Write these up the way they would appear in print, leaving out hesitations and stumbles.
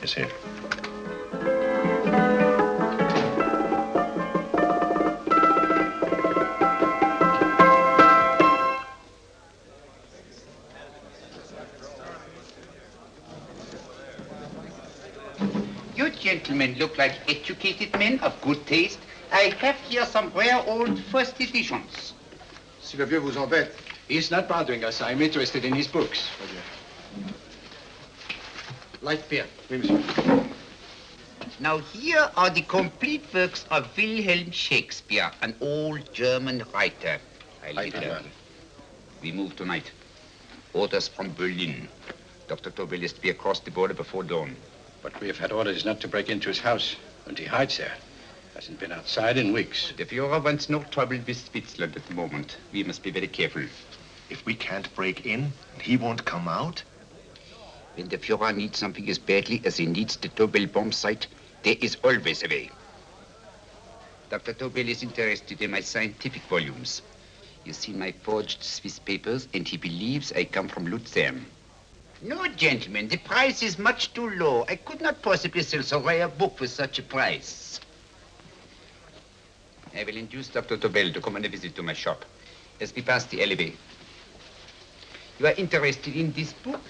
Yes, sir. You gentlemen look like educated men of good taste. I have here some rare old first editions. Si le vieux vous embête. He's not bothering us. I'm interested in his books. Light beer. Oui, monsieur. Now here are the complete works of Wilhelm Shakespeare, an old German writer. We move tonight. Orders from Berlin. Dr. Tobel is to be across the border before dawn. But we have had orders not to break into his house, and he hides there. Hasn't been outside in weeks. The Führer wants no trouble with Switzerland at the moment. We must be very careful. If we can't break in, and he won't come out? When the Führer needs something as badly as he needs the Tobel bomb site, there is always a way. Dr. Tobel is interested in my scientific volumes. He's seen my forged Swiss papers, and he believes I come from Luzern. No, gentlemen, the price is much too low. I could not possibly sell so rare a book for such a price. I will induce Dr. Tobel to come on a visit to my shop as we pass the alleyway. You are interested in this book?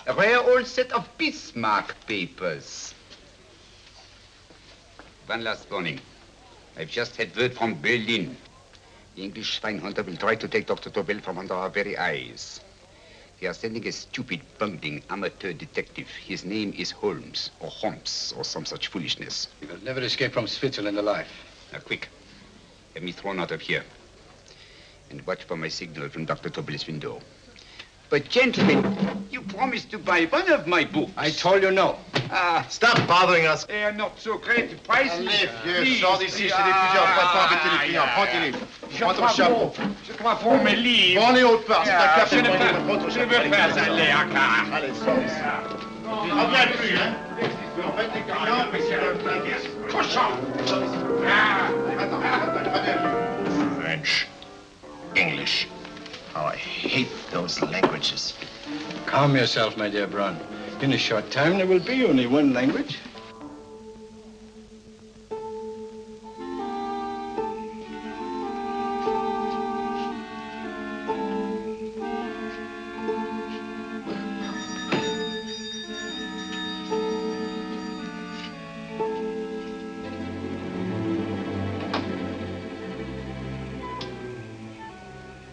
A rare old set of Bismarck papers. One last warning. I've just had word from Berlin. The English Schweinhunter will try to take Dr. Tobel from under our very eyes. They are sending a stupid, bungling amateur detective. His name is Holmes, or some such foolishness. He will never escape from Switzerland alive. Now, quick. Have me thrown out of here. And watch for my signal from Dr. Tobel's window. But, gentlemen, you promised to buy one of my books. I told you no. Stop bothering us. They are not so great. The price is... Allez, vieux, sors d'ici, c'est des plusieurs fois pas embêter les clients. Prends-les. Prends ton chapeau. Je crois pour mes livres. Prends-les autres parts, c'est ta carte. Je veux pas aller à car. Allez, sors d'ici. On vient plus, hein. En fait, les clients, mais c'est le plein. Cochon. Attends, French, English. How I hate those languages. Calm yourself, my dear Braun. In a short time, there will be only one language.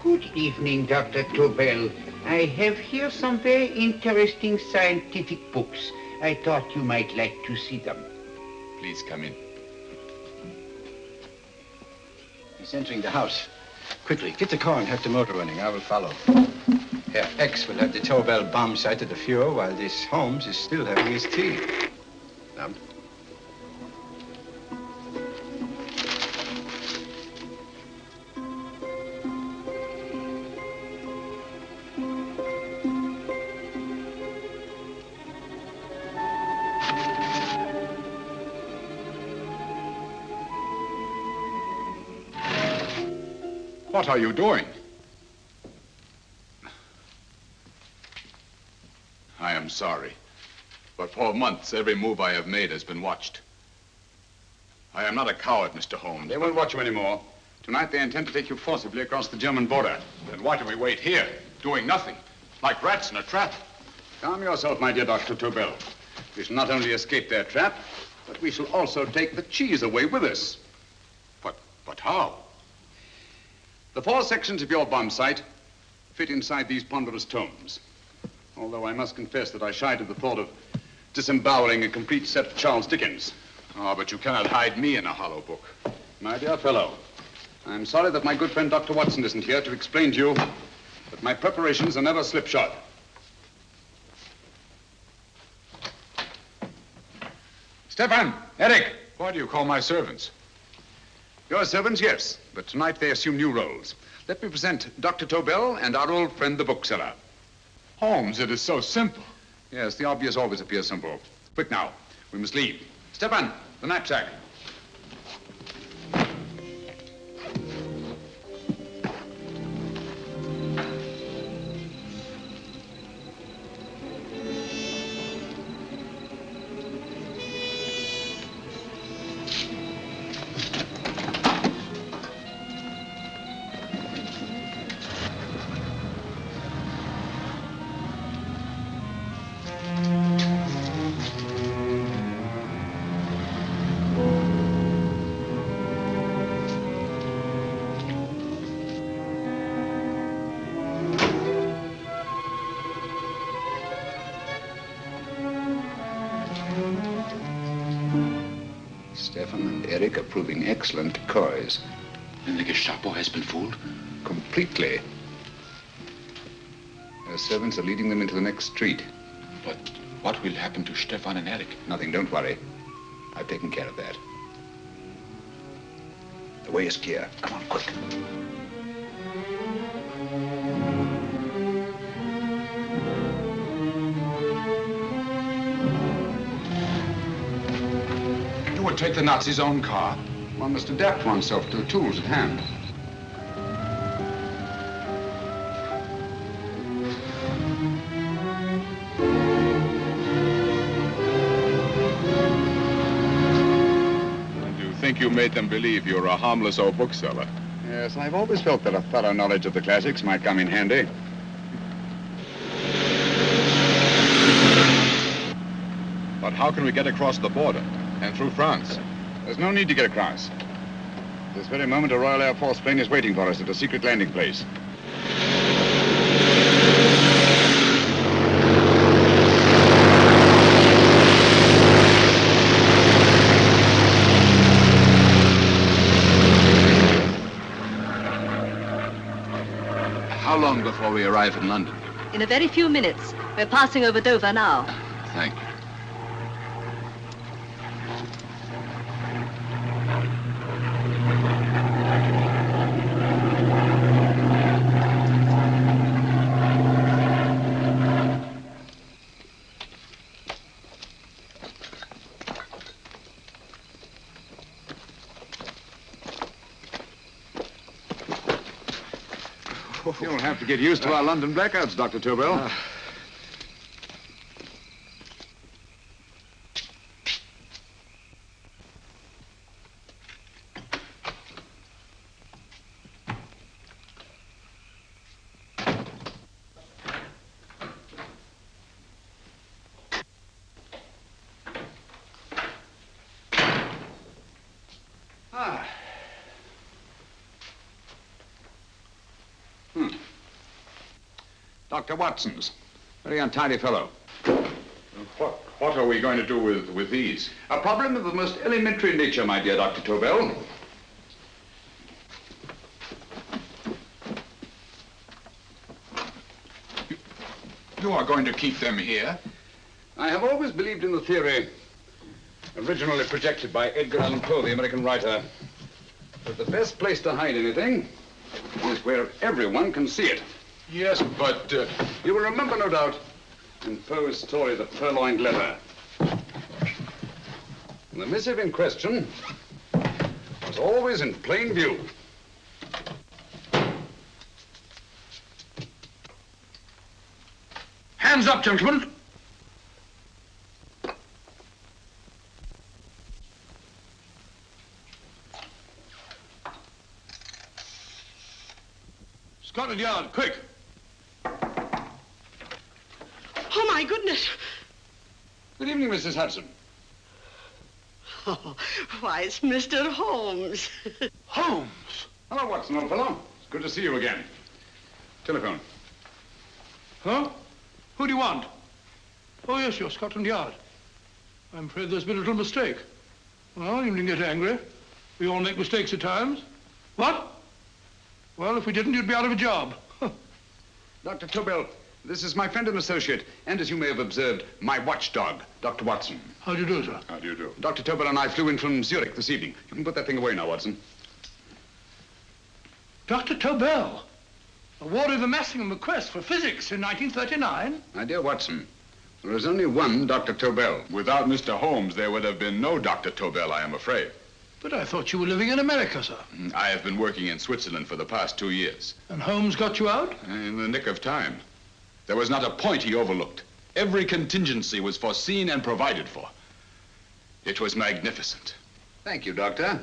Good Good evening, Dr. Tobel. I have here some very interesting scientific books. I thought you might like to see them. Please come in. He's entering the house. Quickly, get the car and have the motor running. I will follow. Herr X will have the Tobel bomb sight at the Fuhrer while this Holmes is still having his tea. Now. What are you doing? I am sorry, but for months, every move I have made has been watched. I am not a coward, Mr. Holmes. They won't watch you anymore. Tonight, they intend to take you forcibly across the German border. Then why do we wait here, doing nothing, like rats in a trap? Calm yourself, my dear Dr. Tobel. We shall not only escape their trap, but we shall also take the cheese away with us. But how? The 4 sections of your bomb sight fit inside these ponderous tomes. Although I must confess that I shied at the thought of disemboweling a complete set of Charles Dickens. Oh, but you cannot hide me in a hollow book. My dear fellow, I'm sorry that my good friend Dr. Watson isn't here to explain to you that my preparations are never slipshod. Stefan, Eric, why do you call my servants? Your servants, yes, but tonight they assume new roles. Let me present Dr. Tobel and our old friend, the bookseller. Holmes, it is so simple. Yes, the obvious always appears simple. Quick now, we must leave. Stefan, the knapsack. Stefan and Eric are proving excellent decoys. Then the Gestapo has been fooled? Completely. Their servants are leading them into the next street. But what will happen to Stefan and Eric? Nothing, don't worry. I've taken care of that. The way is clear. Come on, quick. You would take the Nazis' own car? One must adapt oneself to the tools at hand. And you think you made them believe you're a harmless old bookseller? Yes, I've always felt that a thorough knowledge of the classics might come in handy. But how can we get across the border and through France? There's no need to get across. At this very moment, a Royal Air Force plane is waiting for us at a secret landing place. How long before we arrive in London? In a very few minutes. We're passing over Dover now. Thank you. You'll have to get used to our London blackouts, Dr. Tobel. Dr. Watson's. Very untidy fellow. What are we going to do with these? A problem of the most elementary nature, my dear Dr. Tobel. You are going to keep them here? I have always believed in the theory, originally projected by Edgar Allan Poe, the American writer, that the best place to hide anything is where everyone can see it. Yes, but... You will remember, no doubt, in Poe's story, The Purloined Letter. The missive in question was always in plain view. Hands up, gentlemen. Scotland Yard, quick. Oh, my goodness. Good evening, Mrs. Hudson. Oh, why, it's Mr. Holmes. Holmes? Hello, Watson, old fellow. It's good to see you again. Telephone. Huh? Who do you want? Oh, yes, you're Scotland Yard. I'm afraid there's been a little mistake. Well, you needn't get angry. We all make mistakes at times. What? Well, if we didn't, you'd be out of a job. Dr. Tobel, this is my friend and associate, and as you may have observed, my watchdog, Dr. Watson. How do you do, sir? How do you do? Dr. Tobel and I flew in from Zurich this evening. You can put that thing away now, Watson. Dr. Tobel, awarded the Massingham Crest for physics in 1939. My dear Watson, there is only one Dr. Tobel. Without Mr. Holmes, there would have been no Dr. Tobel, I am afraid. But I thought you were living in America, sir. I have been working in Switzerland for the past 2 years. And Holmes got you out? In the nick of time. There was not a point he overlooked. Every contingency was foreseen and provided for. It was magnificent. Thank you, Doctor.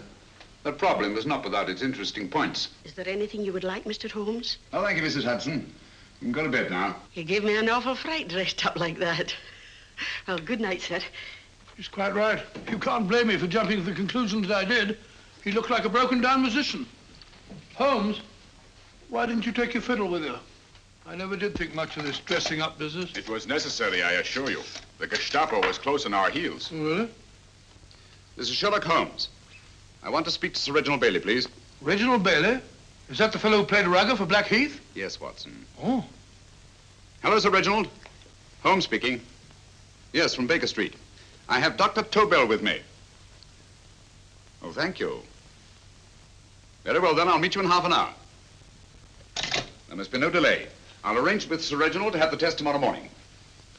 The problem is not without its interesting points. Is there anything you would like, Mr. Holmes? Oh, thank you, Mrs. Hudson. You can go to bed now. You gave me an awful fright dressed up like that. Well, good night, sir. He's quite right. You can't blame me for jumping to the conclusion that I did. He looked like a broken-down musician. Holmes, why didn't you take your fiddle with you? I never did think much of this dressing-up business. It was necessary, I assure you. The Gestapo was close on our heels. Oh, really? This is Sherlock Holmes. I want to speak to Sir Reginald Bailey, please. Reginald Bailey? Is that the fellow who played Rugger for Blackheath? Yes, Watson. Oh. Hello, Sir Reginald. Holmes speaking. Yes, from Baker Street. I have Dr. Tobel with me. Oh, thank you. Very well, then. I'll meet you in half an hour. There must be no delay. I'll arrange with Sir Reginald to have the test tomorrow morning.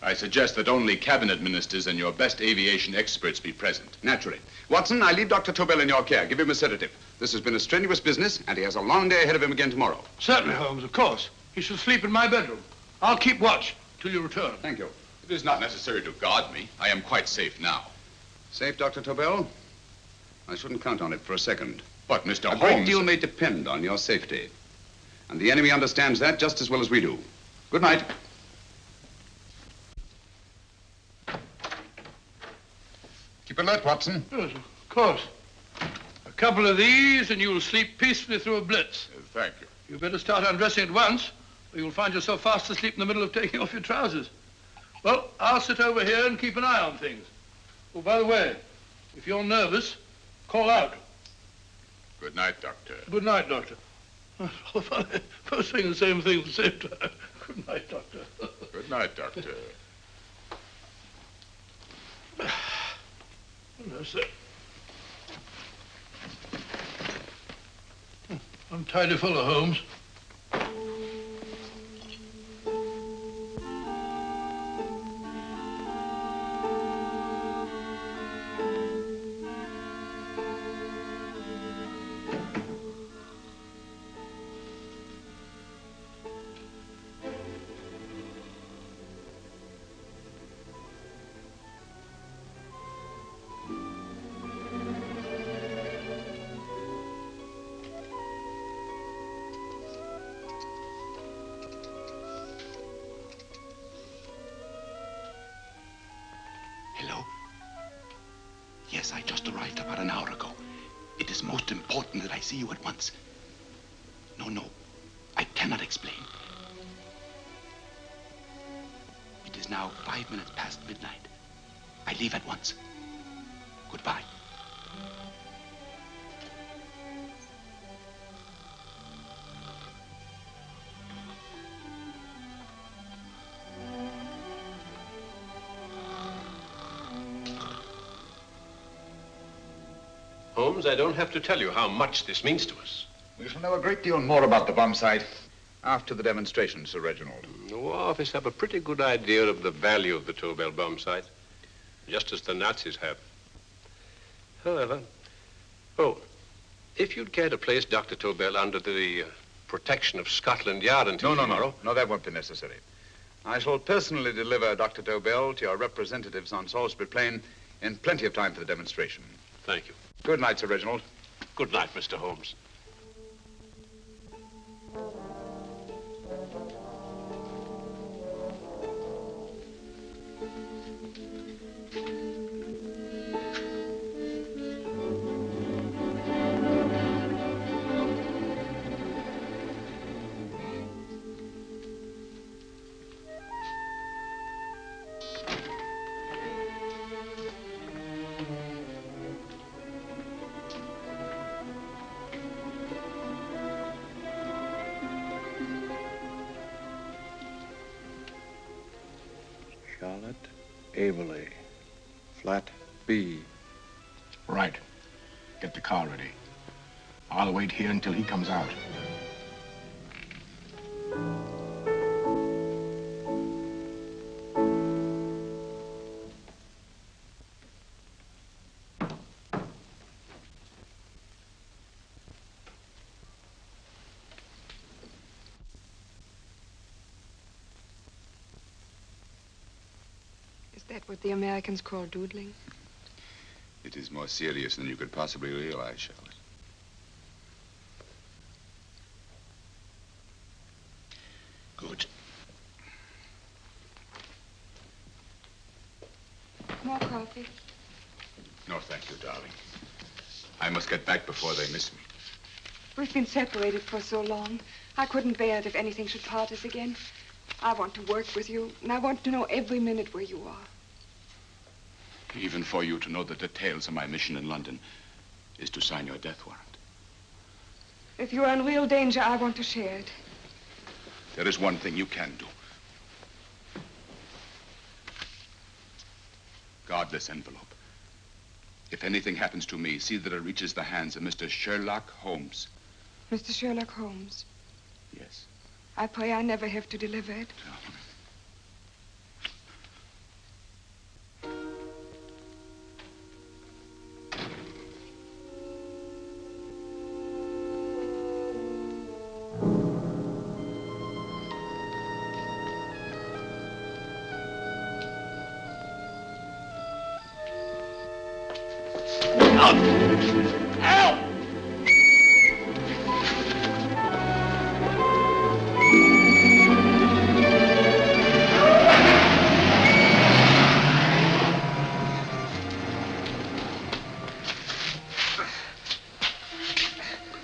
I suggest that only cabinet ministers and your best aviation experts be present. Naturally. Watson, I leave Dr. Tobel in your care. Give him a sedative. This has been a strenuous business, and he has a long day ahead of him again tomorrow. Certainly, Holmes, of course. He shall sleep in my bedroom. I'll keep watch till you return. Thank you. It is not necessary to guard me. I am quite safe now. Safe, Dr. Tobel? I shouldn't count on it for a second. But, Mr. Holmes... A great deal may depend on your safety. And the enemy understands that just as well as we do. Good night. Keep alert, Watson. Yes, of course. A couple of these and you'll sleep peacefully through a blitz. Thank you. You'd better start undressing at once, or you'll find yourself fast asleep in the middle of taking off your trousers. Well, I'll sit over here and keep an eye on things. Oh, by the way, if you're nervous, call out. Good night, Doctor. Good night, Doctor. Both saying the same thing at the same time. Good night, Doctor. Good night, Doctor. That's it. Untidy fellow, Holmes. Hello? Yes, I just arrived about an hour ago. It is most important that I see you at once. No, I cannot explain. now 5 minutes past midnight. I leave at once. Goodbye. Holmes, I don't have to tell you how much this means to us. We shall know a great deal more about the bomb site after the demonstration, Sir Reginald. The War Office have a pretty good idea of the value of the Tobel bomb site, just as the Nazis have. However, if you'd care to place Dr. Tobel under the protection of Scotland Yard until tomorrow... No, that won't be necessary. I shall personally deliver Dr. Tobel to your representatives on Salisbury Plain in plenty of time for the demonstration. Thank you. Good night, Sir Reginald. Good night, Mr. Holmes. Charlotte Averley, flat B. Right. Get the car ready. I'll wait here until he comes out. Is that what the Americans call doodling? It is more serious than you could possibly realize, Charlotte. Good. More coffee? No, thank you, darling. I must get back before they miss me. We've been separated for so long. I couldn't bear it if anything should part us again. I want to work with you, and I want to know every minute where you are. Even for you to know the details of my mission in London is to sign your death warrant. If you're in real danger, I want to share it. There is one thing you can do. Guard this envelope. If anything happens to me, see that it reaches the hands of Mr. Sherlock Holmes. Mr. Sherlock Holmes. Yes. I pray I never have to deliver it.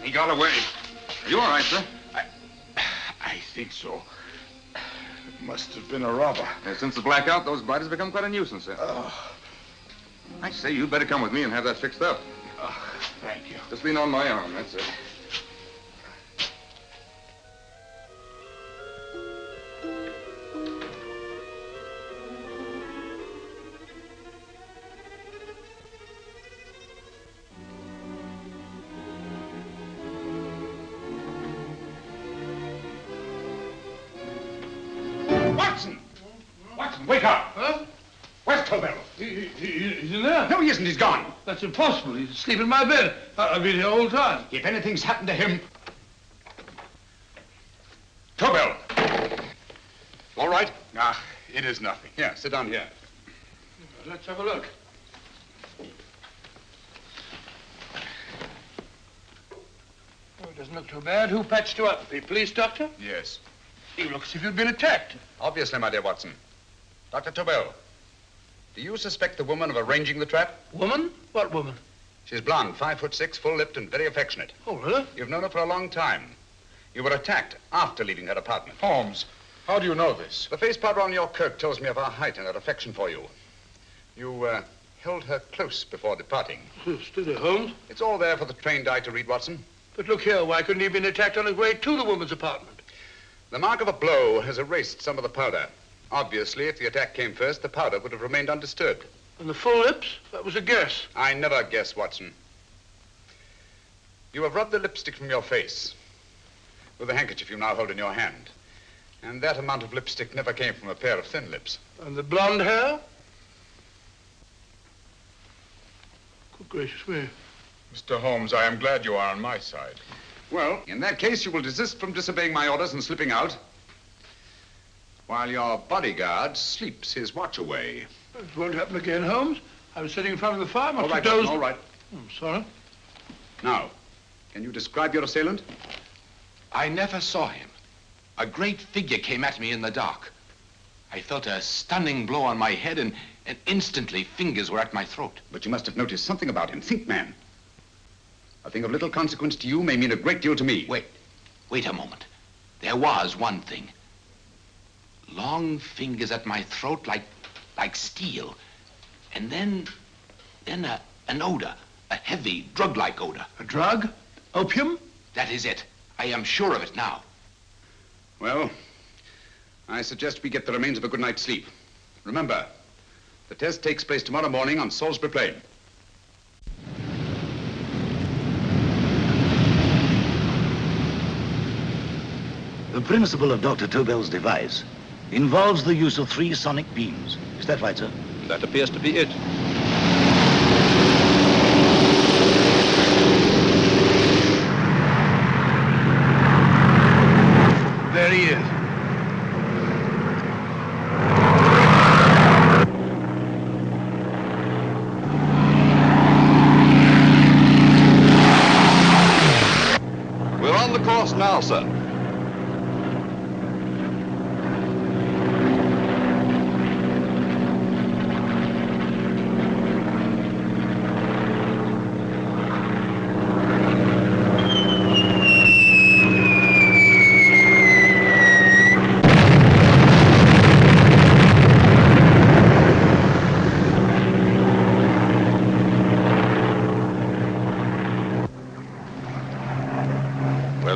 He got away. Are you all right, sir? I think so. It must have been a robber. Since the blackout, those blighters have become quite a nuisance, sir. I say, you better come with me and have that fixed up. Thank you. Just lean on my arm, that's it. Watson, wake up. Huh? Where's Tobel? He's in there. No, he isn't. He's gone. That's impossible. He's asleep in my bed. I've been here all the time. If anything's happened to him... Tobel! All right? Ah, it is nothing. Here, sit down here. Let's have a look. Oh, it doesn't look too bad. Who patched you up? The police doctor? Yes. You look as if you'd been attacked. Obviously, my dear Watson. Dr. Tobel, do you suspect the woman of arranging the trap? Woman? What woman? She's blonde, 5'6", full-lipped, and very affectionate. Oh, really? You've known her for a long time. You were attacked after leaving her apartment. Holmes, How do you know this? The face powder on your coat tells me of her height and her affection for you. You held her close before departing. Steady, Holmes. It's all there for the trained eye to read, Watson. But look here, why couldn't he have been attacked on his way to the woman's apartment? The mark of a blow has erased some of the powder. Obviously, if the attack came first, the powder would have remained undisturbed. And the full lips? That was a guess. I never guess, Watson. You have rubbed the lipstick from your face with the handkerchief you now hold in your hand. And that amount of lipstick never came from a pair of thin lips. And the blonde hair? Good gracious me. Mr. Holmes, I am glad you are on my side. Well, in that case, you will desist from disobeying my orders and slipping out, while your bodyguard sleeps his watch away. It won't happen again, Holmes. I was sitting in front of the fire. All right, Watson, all right. I'm sorry. Now, can you describe your assailant? I never saw him. A great figure came at me in the dark. I felt a stunning blow on my head, and instantly fingers were at my throat. But you must have noticed something about him. Think, man. A thing of little consequence to you may mean a great deal to me. Wait a moment. There was one thing. Long fingers at my throat like steel. And then an odor, a heavy, drug-like odor. A drug? Opium? That is it. I am sure of it now. Well, I suggest we get the remains of a good night's sleep. Remember, the test takes place tomorrow morning on Salisbury Plain. The principle of Dr. Tobel's device involves the use of 3 sonic beams. Is that right, sir? That appears to be it. There he is. We're on the course now, sir.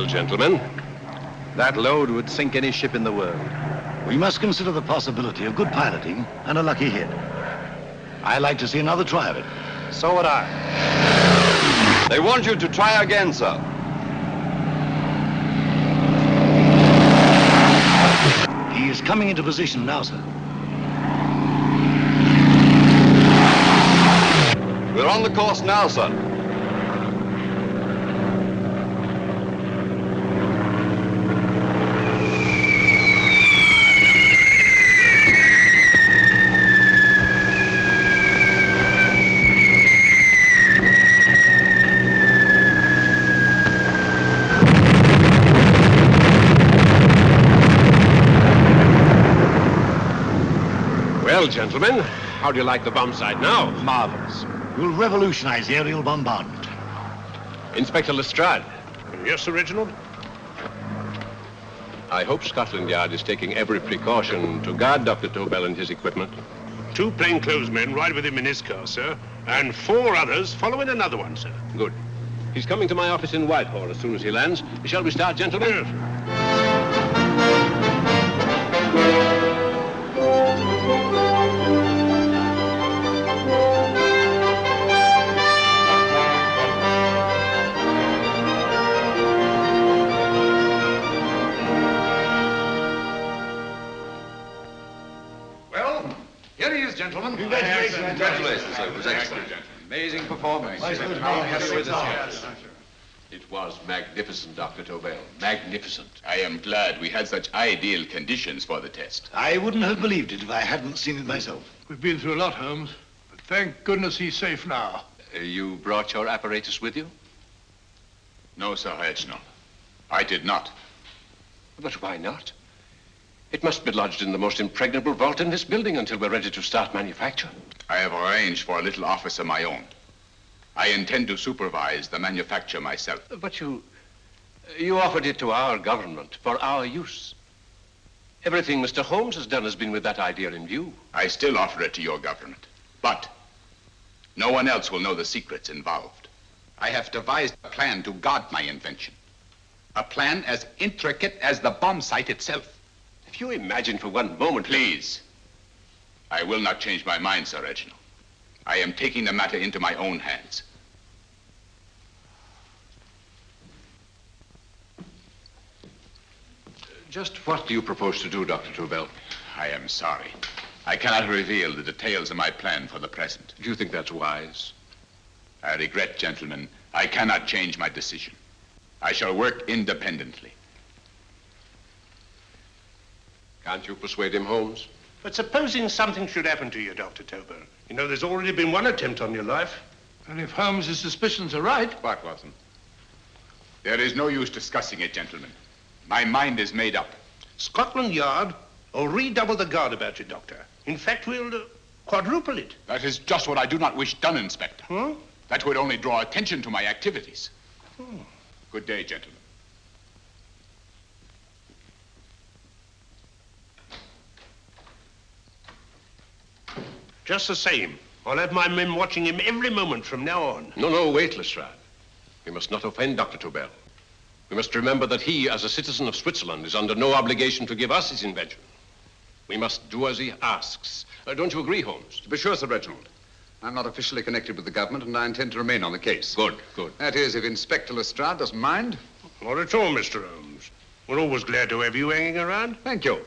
Gentlemen, that load would sink any ship in the world. We must consider the possibility of good piloting and a lucky hit. I like to see another try of it. So would I. They want you to try again, sir. He is coming into position now, sir. We're on the course now, sir. Well, gentlemen, how do you like the bomb sight now? Marvelous. We'll revolutionize the aerial bombardment. Inspector Lestrade. Yes, Sir Reginald? I hope Scotland Yard is taking every precaution to guard Dr. Tobel and his equipment. 2 plainclothesmen ride with him in his car, sir, and 4 others follow in another one, sir. Good. He's coming to my office in Whitehall as soon as he lands. Shall we start, gentlemen? Yes. Gentlemen. Congratulations, sir. It was excellent. Amazing performance. It was magnificent, Dr. Tobel. Magnificent. I am glad we had such ideal conditions for the test. I wouldn't have believed it if I hadn't seen it myself. We've been through a lot, Holmes, but thank goodness he's safe now. You brought your apparatus with you? No, Sir Reginald. I did not. But why not? It must be lodged in the most impregnable vault in this building until we're ready to start manufacture. I have arranged for a little office of my own. I intend to supervise the manufacture myself. But you offered it to our government for our use. Everything Mr. Holmes has done has been with that idea in view. I still offer it to your government, but no one else will know the secrets involved. I have devised a plan to guard my invention. A plan as intricate as the bomb site itself. If you imagine for one moment... Please. I will not change my mind, Sir Reginald. I am taking the matter into my own hands. Just what do you propose to do, Dr. Tobel? I am sorry. I cannot reveal the details of my plan for the present. Do you think that's wise? I regret, gentlemen, I cannot change my decision. I shall work independently. Can't you persuade him, Holmes? But supposing something should happen to you, Dr. Tobel. You know, there's already been one attempt on your life. And if Holmes' suspicions are right... What, Watson? There is no use discussing it, gentlemen. My mind is made up. Scotland Yard will redouble the guard about you, Doctor. In fact, we'll quadruple it. That is just what I do not wish done, Inspector. Huh? That would only draw attention to my activities. Good day, gentlemen. Just the same, I'll have my men watching him every moment from now on. No, wait, Lestrade. We must not offend Dr. Tobel. We must remember that he, as a citizen of Switzerland, is under no obligation to give us his invention. We must do as he asks. Don't you agree, Holmes? To be sure, Sir Reginald. I'm not officially connected with the government, and I intend to remain on the case. Good. That is, if Inspector Lestrade doesn't mind. Not at all, Mr. Holmes. We're always glad to have you hanging around. Thank you.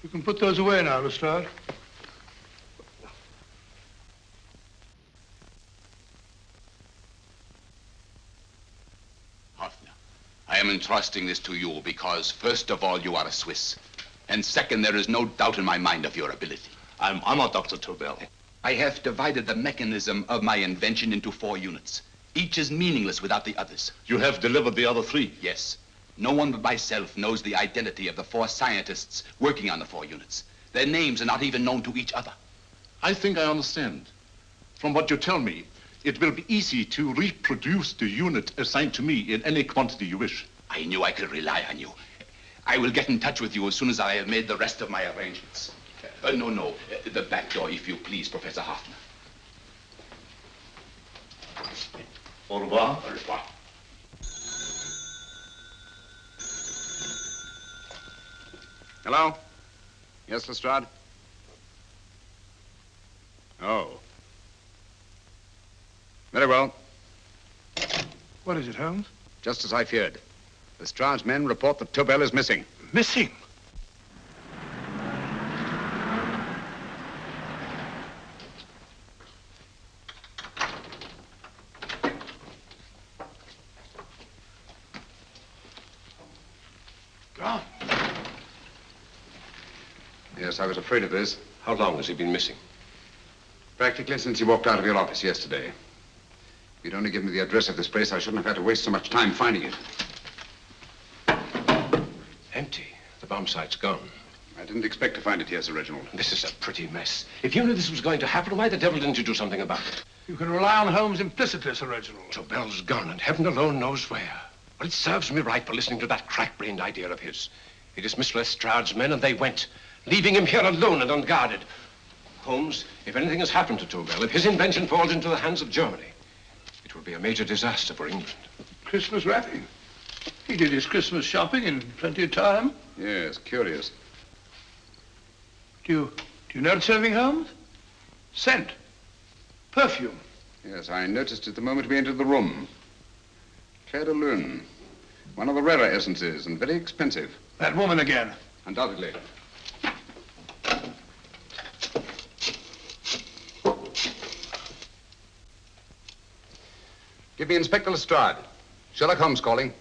You can put those away now, Lestrade. Hoffner, I am entrusting this to you because, first of all, you are a Swiss. And second, there is no doubt in my mind of your ability. I'm honored, Dr. Tobel. I have divided the mechanism of my invention into 4 units. Each is meaningless without the others. You have delivered the other 3? Yes. No one but myself knows the identity of the 4 scientists working on the 4 units. Their names are not even known to each other. I think I understand. From what you tell me, it will be easy to reproduce the unit assigned to me in any quantity you wish. I knew I could rely on you. I will get in touch with you as soon as I have made the rest of my arrangements. No, the back door, if you please, Professor Hoffner. Au revoir. Au revoir. Hello? Yes, Lestrade? Oh. Very well. What is it, Holmes? Just as I feared. Lestrade's men report that Tobel is missing. Missing? Gone. Yes, I was afraid of this. How long has he been missing? Practically since he walked out of your office yesterday. If you'd only given me the address of this place, I shouldn't have had to waste so much time finding it. Empty. The bomb site's gone. I didn't expect to find it here, Sir Reginald. This is a pretty mess. If you knew this was going to happen, why the devil didn't you do something about it? You can rely on Holmes implicitly, Sir Reginald. Tobel's gone, and heaven alone knows where. Well, it serves me right for listening to that crack-brained idea of his. He dismissed Lestrade's men, and they went, leaving him here alone and unguarded. Holmes, if anything has happened to Tobel, if his invention falls into the hands of Germany, it will be a major disaster for England. Christmas wrapping. He did his Christmas shopping in plenty of time. Yes, curious. Do you notice anything, Holmes? Scent. Perfume. Yes, I noticed it the moment we entered the room. Clair de Lune. One of the rarer essences, and very expensive. That woman again. Undoubtedly. Give me Inspector Lestrade. Sherlock Holmes calling.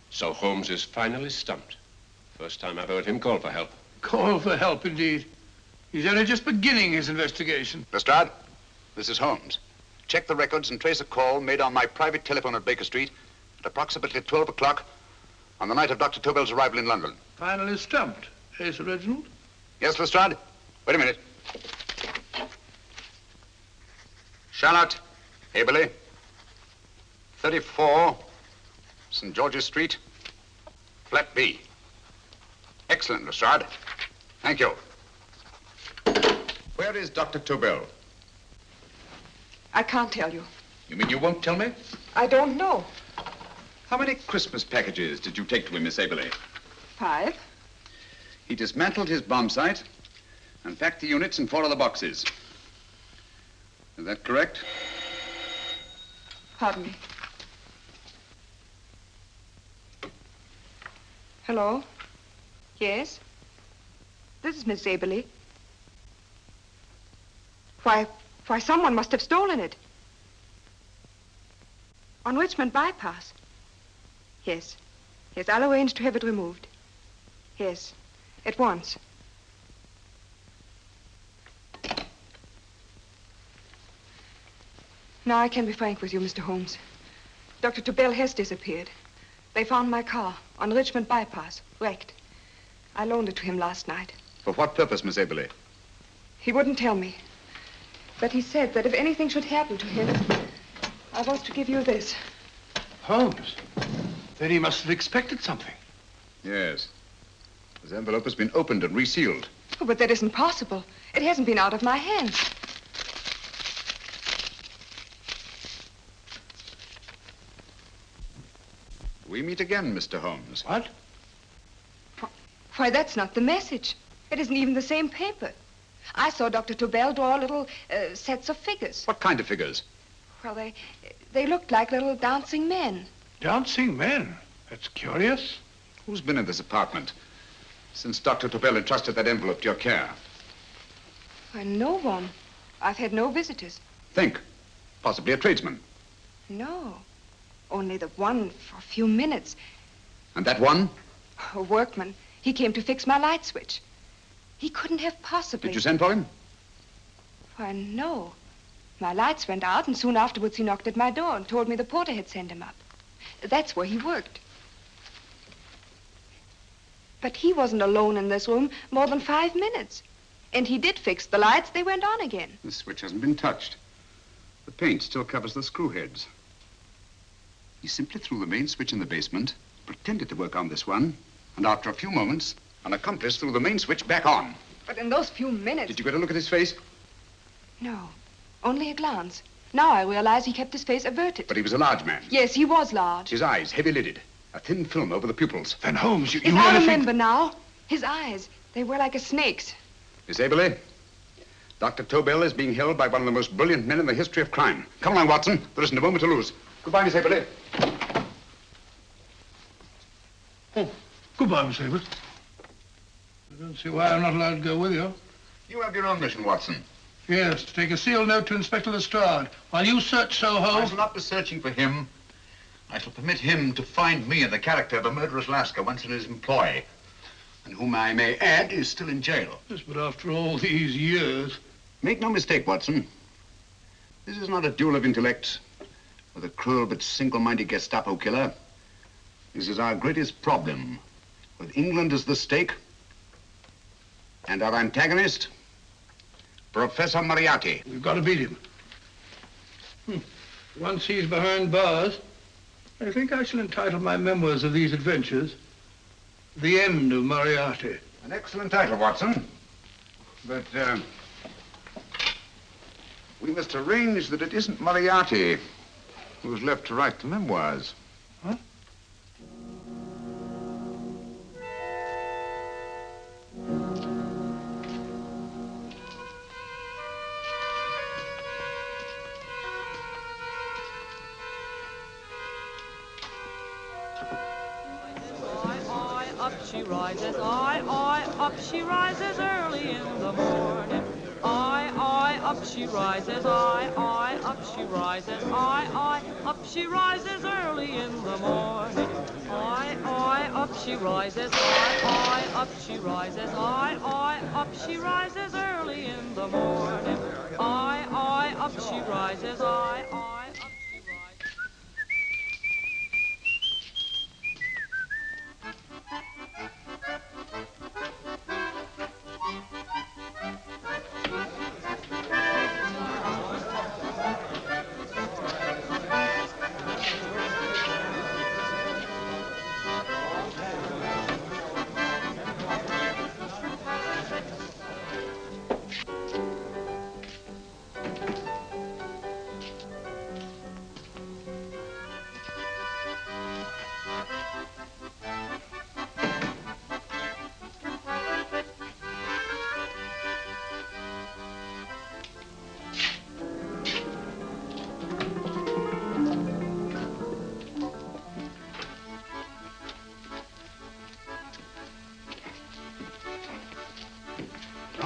So Holmes is finally stumped. First time I've heard him call for help. Call for help, indeed. He's only just beginning his investigation. Lestrade, this is Holmes. Check the records and trace a call made on my private telephone at Baker Street at approximately 12 o'clock on the night of Dr. Tobel's arrival in London. Finally stumped, eh, Sir Reginald? Yes, Lestrade? Wait a minute. Charlotte, Haberley, 34, St. George's Street, flat B. Excellent, Lestrade. Thank you. Where is Dr. Tobel? I can't tell you. You mean you won't tell me? I don't know. How many Christmas packages did you take to him, Miss Aberley? 5. He dismantled his bomb site and packed the units in 4 other boxes. Is that correct? Pardon me. Hello? Yes? This is Miss Aberley. Why, someone must have stolen it. On Richmond Bypass. Yes. Yes, I'll arrange to have it removed. Yes, at once. Now I can be frank with you, Mr. Holmes. Dr. Tobel has disappeared. They found my car on Richmond Bypass, wrecked. I loaned it to him last night. For what purpose, Miss Aberley? He wouldn't tell me. But he said that if anything should happen to him, I was to give you this. Holmes? Then he must have expected something. Yes. This envelope has been opened and resealed. Oh, but that isn't possible. It hasn't been out of my hands. We meet again, Mr. Holmes. What? Why, that's not the message. It isn't even the same paper. I saw Dr. Tobel draw little sets of figures. What kind of figures? Well, they looked like little dancing men. Dancing men? That's curious. Who's been in this apartment since Dr. Tobel entrusted that envelope to your care? Why, no one. I've had no visitors. Think. Possibly a tradesman. No. Only the one for a few minutes. And that one? A workman. He came to fix my light switch. He couldn't have possibly... Did you send for him? Why, no. My lights went out, and soon afterwards he knocked at my door and told me the porter had sent him up. That's where he worked. But he wasn't alone in this room more than 5 minutes. And he did fix the lights. They went on again. The switch hasn't been touched. The paint still covers the screw heads. He simply threw the main switch in the basement, pretended to work on this one, and after a few moments, an accomplice threw the main switch back on. But in those few minutes... Did you get a look at his face? No, only a glance. Now I realize he kept his face averted. But he was a large man. Yes, he was large. His eyes heavy-lidded, a thin film over the pupils. Then Holmes, you Yes, really I think... remember now. His eyes, they were like a snake's. Miss Aberley, Dr. Tobel is being held by one of the most brilliant men in the history of crime. Come along, Watson. There isn't a moment to lose. Goodbye, Miss Aberley. Oh, goodbye, Miss Aberley. I don't see why I'm not allowed to go with you. You have your own mission, Watson. Yes, to take a sealed note to Inspector Lestrade while you search Soho. I shall not be searching for him. I shall permit him to find me in the character of a murderous Lascar once in his employ, and whom I may add is still in jail. Yes, but after all these years... Make no mistake, Watson. This is not a duel of intellects with a cruel but single-minded Gestapo killer. This is our greatest problem, with England as the stake, and our antagonist, Professor Moriarty. We've got to beat him. Once he's behind bars, I think I shall entitle my memoirs of these adventures, The End of Moriarty. An excellent title, Watson. But, we must arrange that it isn't Moriarty who's left to write the memoirs. Huh? Up she rises, up she rises early in the morning. Up she rises, up she rises, up she rises early in the morning. Up she rises, up she rises, up she rises early in the morning. Up she rises, up she rises.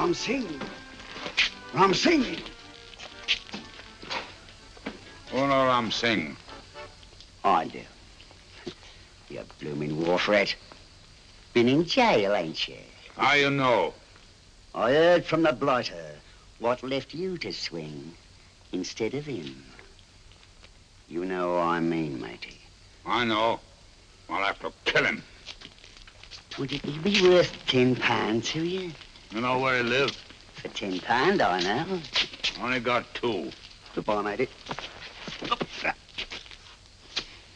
Ram Singh. Ram Singh. Uno Ram Singh. I do. You blooming war threat. Been in jail, ain't you? How you know? I heard from the blighter what left you to swing instead of him. You know what I mean, matey. I know. I'll have to kill him. Would it be worth £10 to you? You know where he lives? For £10, I know. Only got 2. Goodbye, matey.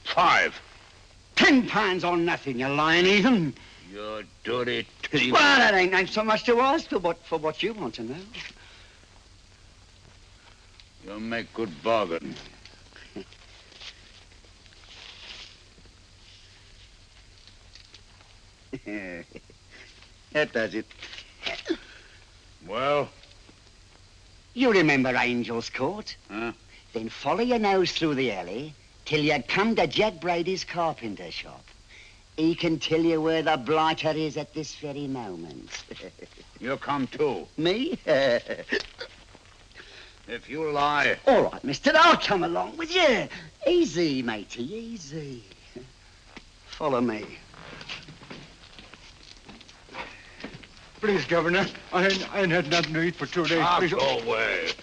5. £10 on nothing, you lying heathen. You dirty thief. Well, that ain't so much to ask for what you want to know. You make good bargain. That does it. Well? You remember Angel's Court? Huh? Then follow your nose through the alley till you come to Jack Brady's carpenter shop. He can tell you where the blighter is at this very moment. You come too. Me? If you lie... All right, mister, I'll come along with you. Easy, matey, easy. Follow me. Please, Governor, I ain't had nothing to eat for 2 days. Please. Go away.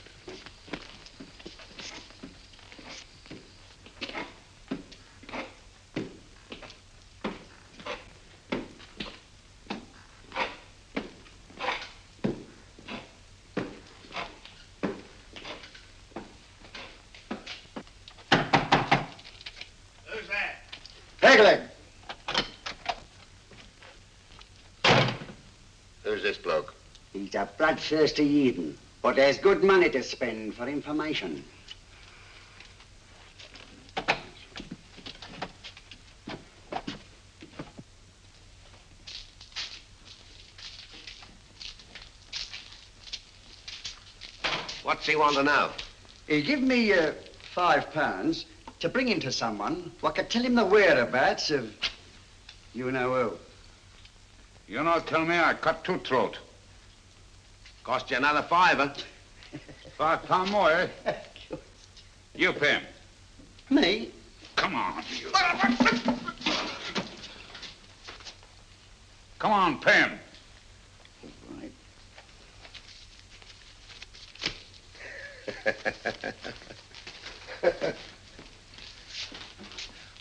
Who's that? Pegleg. Who's this bloke? He's a bloodthirsty heathen, but there's good money to spend for information. What's he want to know? He give me £5 to bring him to someone what could tell him the whereabouts of you know who. You not tell me I cut 2 throat. Cost you another £5. £5 more, eh? You pay him. Me? Come on, you. Come on, pay him.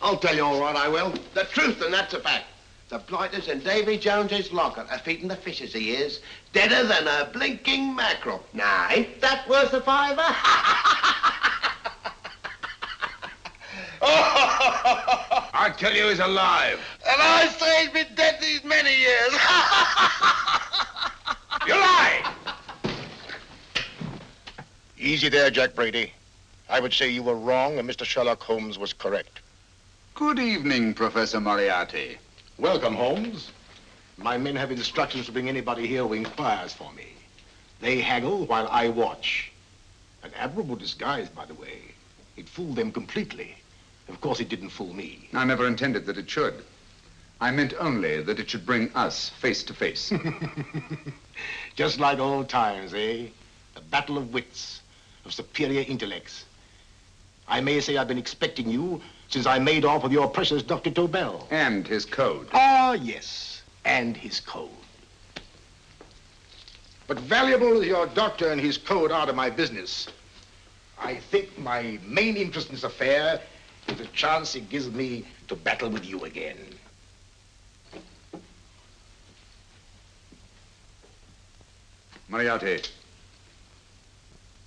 I'll tell you all right, I will. The truth, and that's a fact. The blighters in Davy Jones's locker are feeding the fishes, he is. Deader than a blinking mackerel. Now, ain't that worth a £5? I tell you he's alive. And I say he's been dead these many years. You lie! Easy there, Jack Brady. I would say you were wrong and Mr. Sherlock Holmes was correct. Good evening, Professor Moriarty. Welcome, Holmes. My men have instructions to bring anybody here who inquires for me. They haggle while I watch. An admirable disguise, by the way. It fooled them completely. Of course, it didn't fool me. I never intended that it should. I meant only that it should bring us face to face. Just like old times, eh? A battle of wits, of superior intellects. I may say I've been expecting you since I made off with your precious Dr. Tobel. And his code. Ah, yes, and his code. But valuable as your doctor and his code are to my business, I think my main interest in this affair is the chance it gives me to battle with you again. Moriarty,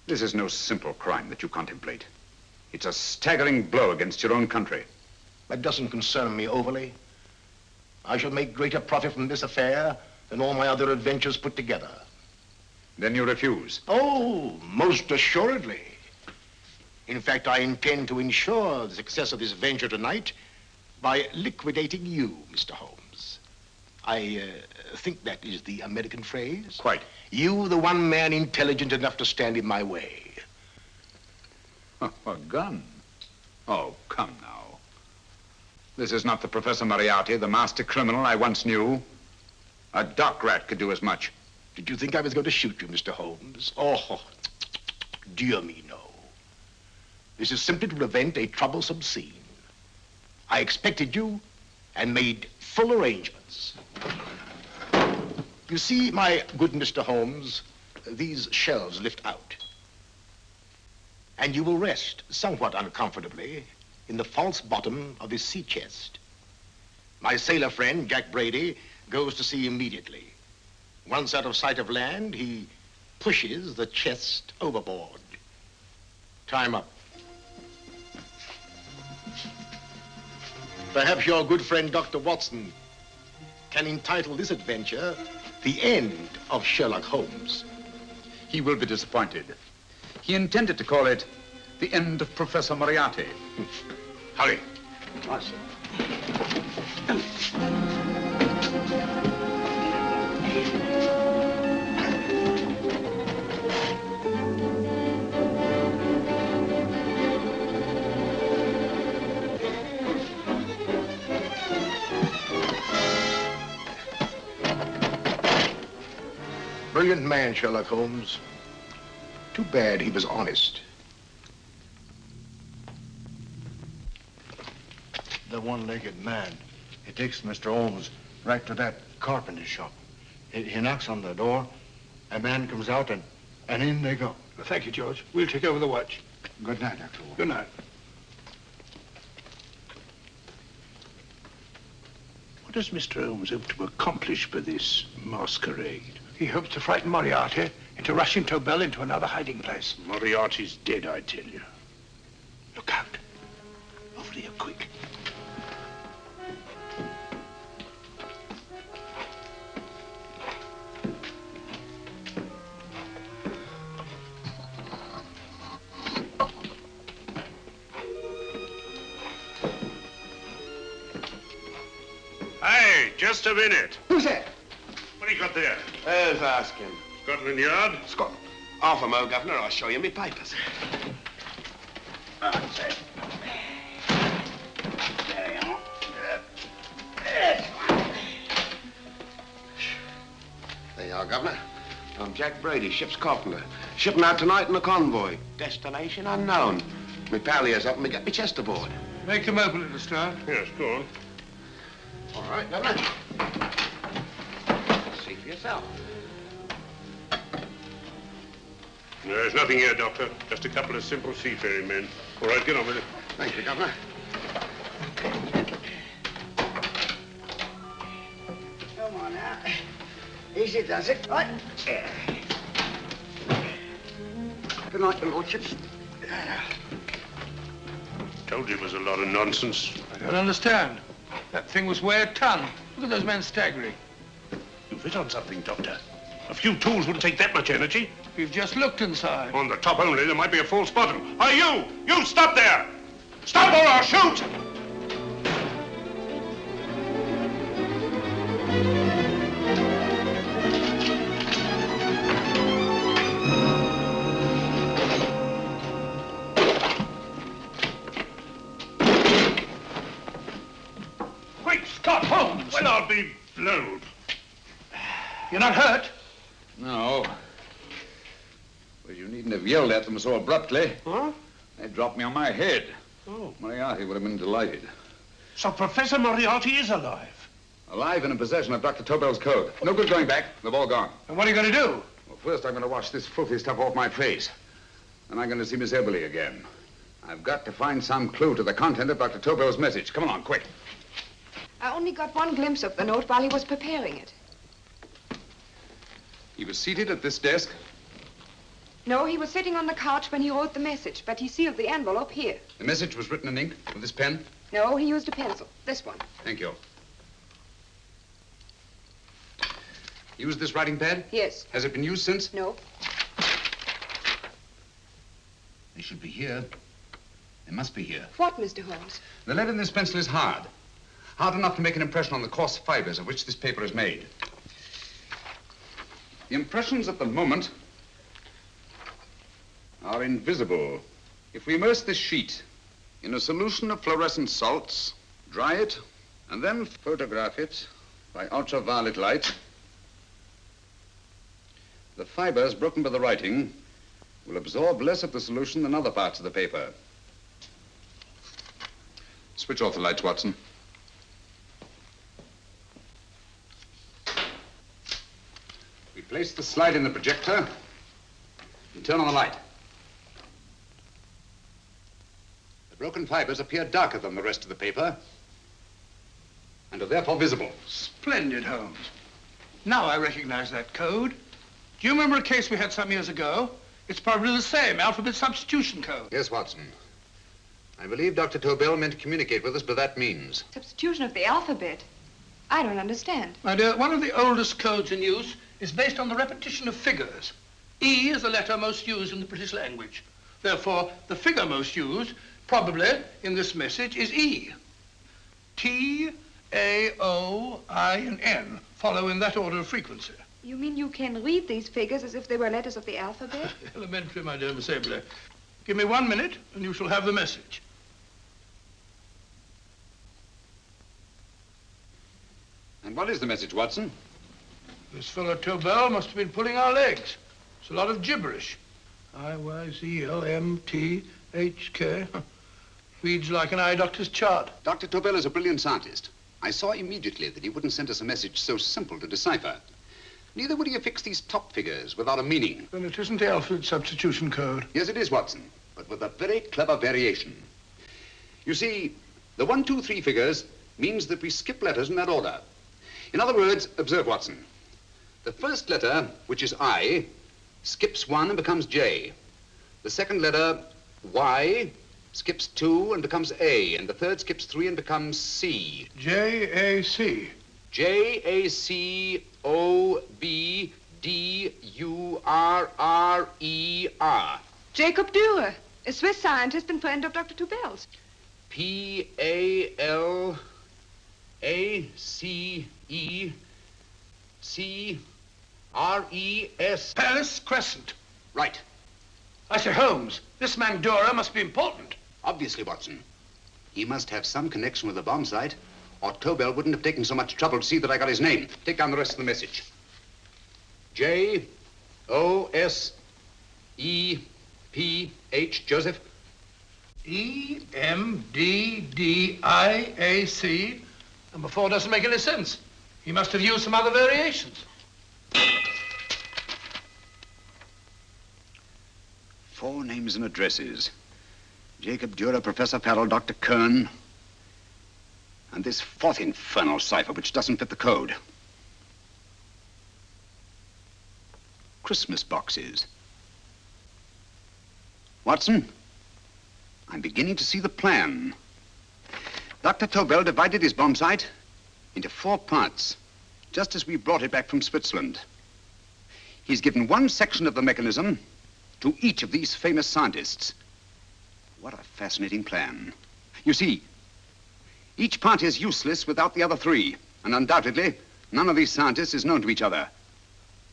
this is no simple crime that you contemplate. It's a staggering blow against your own country. That doesn't concern me overly. I shall make greater profit from this affair than all my other adventures put together. Then you refuse? Oh, most assuredly. In fact, I intend to ensure the success of this venture tonight by liquidating you, Mr. Holmes. I think that is the American phrase. Quite. You, the one man intelligent enough to stand in my way. A gun? Oh, come now. This is not the Professor Moriarty, the master criminal I once knew. A dock rat could do as much. Did you think I was going to shoot you, Mr. Holmes? Oh, dear me, no. This is simply to prevent a troublesome scene. I expected you and made full arrangements. You see, my good Mr. Holmes, these shelves lift out. And you will rest somewhat uncomfortably in the false bottom of his sea chest. My sailor friend, Jack Brady, goes to sea immediately. Once out of sight of land, he pushes the chest overboard. Time up. Perhaps your good friend, Dr. Watson, can entitle this adventure The End of Sherlock Holmes. He will be disappointed. He intended to call it The End of Professor Moriarty. Hurry. Yes. Brilliant man, Sherlock Holmes. Too bad he was honest. The one-legged man. He takes Mr. Holmes right to that carpenter shop. He knocks on the door. A man comes out and in they go. Well, thank you, George. We'll take over the watch. Good night, Dr. Holmes. Good night. What does Mr. Holmes hope to accomplish by this masquerade? He hopes to frighten Moriarty into rushing Tobel into another hiding place. Moriarty's dead, I tell you. Look out. Over here, quick. Hey, just a minute. Who's that? What do you got there? Who's asking? Scotland Yard? Scotland. Half a mo, Governor. I'll show you me papers. That's it. There you are. There you are, Governor. I'm Jack Brady, ship's carpenter. Shipping out tonight in a convoy. Destination unknown. Me pal here's helping me get me chest aboard. Make them open it, Lestrade. Yes, go on. All right, Governor. See for yourself. There's nothing here, Doctor. Just a couple of simple seafaring men. All right, get on with it. Thank you, Governor. Come on now. Easy does it. Right. Good night, your lordships. Told you it was a lot of nonsense. I don't understand. That thing was way a ton. Look at those men staggering. You've hit on something, Doctor. A few tools wouldn't take that much energy. We've just looked inside. On the top only, there might be a false bottom. Hey, you! You stop there! Stop or I'll shoot! Quick, Scott Holmes! Well, I'll be blowed. You're not hurt? No. Well, you needn't have yelled at them so abruptly. Huh? They dropped me on my head. Oh. Moriarty would have been delighted. So Professor Moriarty is alive? Alive and in possession of Dr. Tobel's code. No good going back. They've all gone. And what are you going to do? Well, first I'm going to wash this filthy stuff off my face. Then I'm going to see Miss Eberly again. I've got to find some clue to the content of Dr. Tobel's message. Come along, quick. I only got one glimpse of the note while he was preparing it. He was seated at this desk. No, he was sitting on the couch when he wrote the message, but he sealed the envelope here. The message was written in ink with this pen. No, he used a pencil. This one. Thank you. Used this writing pad? Yes. Has it been used since? No. They should be here. They must be here. What, Mr. Holmes? The lead in this pencil is hard. Hard enough to make an impression on the coarse fibers of which this paper is made. The impressions at the moment are invisible. If we immerse this sheet in a solution of fluorescent salts, dry it, and then photograph it by ultraviolet light, The fibers broken by the writing will absorb less of the solution than other parts of the paper. Switch off the lights, Watson. We place the slide in the projector and turn on the light. The broken fibers appear darker than the rest of the paper and are therefore visible. Splendid, Holmes. Now I recognize that code. Do you remember a case we had some years ago? It's probably the same, alphabet substitution code. Yes, Watson. I believe Dr. Tobel meant to communicate with us by that means. Substitution of the alphabet? I don't understand. My dear, one of the oldest codes in use is based on the repetition of figures. E is the letter most used in the British language. Therefore, the figure most used, probably in this message, is E. T, A, O, I, and N follow in that order of frequency. You mean you can read these figures as if they were letters of the alphabet? Elementary, my dear Miss Abler. Give me 1 minute, and you shall have the message. And what is the message, Watson? This fellow Tobel must have been pulling our legs. It's a lot of gibberish. I-Y-Z-L-M-T-H-K. Reads like an eye doctor's chart. Dr. Tobel is a brilliant scientist. I saw immediately that he wouldn't send us a message so simple to decipher. Neither would he affix these top figures without a meaning. Then it isn't the alphabet substitution code. Yes, it is, Watson, but with a very clever variation. You see, the 1, 2, 3 figures means that we skip letters in that order. In other words, observe, Watson. The first letter, which is I, skips 1 and becomes J. The second letter, Y, skips 2 and becomes A, and the third skips 3 and becomes C. J-A-C. J-A-C-O-B-D-U-R-R-E-R. Jacob Dürer, a Swiss scientist and friend of Dr. Tobel's. P-A-L-A-C-E-C-R-E-S. Paris Crescent. Right. I say, Holmes, this man Dürer must be important. Obviously, Watson. He must have some connection with the bomb site, or Tobel wouldn't have taken so much trouble to see that I got his name. Take down the rest of the message. J-O-S-E-P-H, Joseph. E-M-D-D-I-A-C. Number 4 doesn't make any sense. He must have used some other variations. 4 names and addresses. Jacob Dürer, Professor Farrell, Dr. Kern, and this 4th infernal cipher, which doesn't fit the code. Christmas boxes. Watson, I'm beginning to see the plan. Dr. Tobel divided his bomb site into 4 parts, just as we brought it back from Switzerland. He's given 1 section of the mechanism to each of these famous scientists. What a fascinating plan. You see, each part is useless without the other 3, and undoubtedly, none of these scientists is known to each other.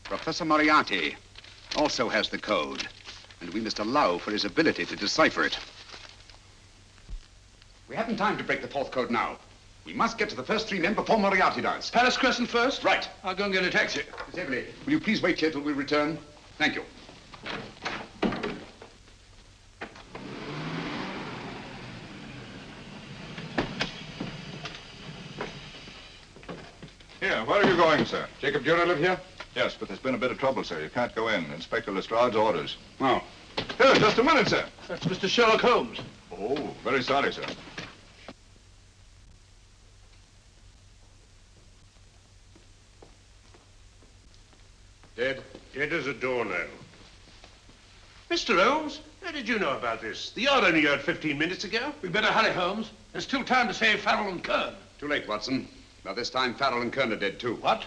Professor Moriarty also has the code, and we must allow for his ability to decipher it. We haven't time to break the 4th code now. We must get to the first 3 men before Moriarty does. Paris Crescent first? Right. I'll go and get a taxi. Miss Everly, will you please wait here till we return? Thank you. Here, where are you going, sir? Jacob Dürer live here? Yes, but there's been a bit of trouble, sir. You can't go in. Inspector Lestrade's orders. Oh. Here, just a minute, sir. That's Mr. Sherlock Holmes. Oh, very sorry, sir. Dead? Dead as a doornail. Mr. Holmes, how did you know about this? The yard only heard 15 minutes ago. We'd better hurry, Holmes. There's still time to save Farrell and Kern. Too late, Watson. By this time, Farrell and Kern are dead, too. What?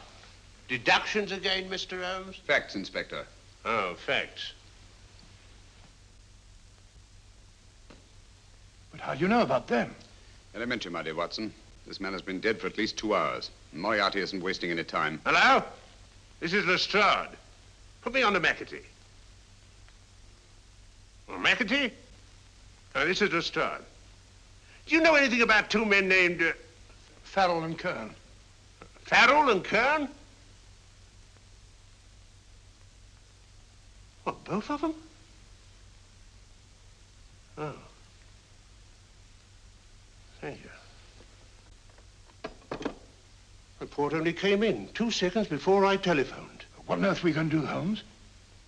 Deductions again, Mr. Holmes? Facts, Inspector. Oh, facts. But how do you know about them? Elementary, my dear Watson. This man has been dead for at least 2 hours. And Moriarty isn't wasting any time. Hello? This is Lestrade. Put me on to McAtee. Well, McAtee? Oh, this is Lestrade. Do you know anything about 2 men named... Farrell and Kern. Farrell and Kern? What, both of them? Oh. Thank you. Report only came in 2 seconds before I telephoned. What on earth are we going to do, Holmes?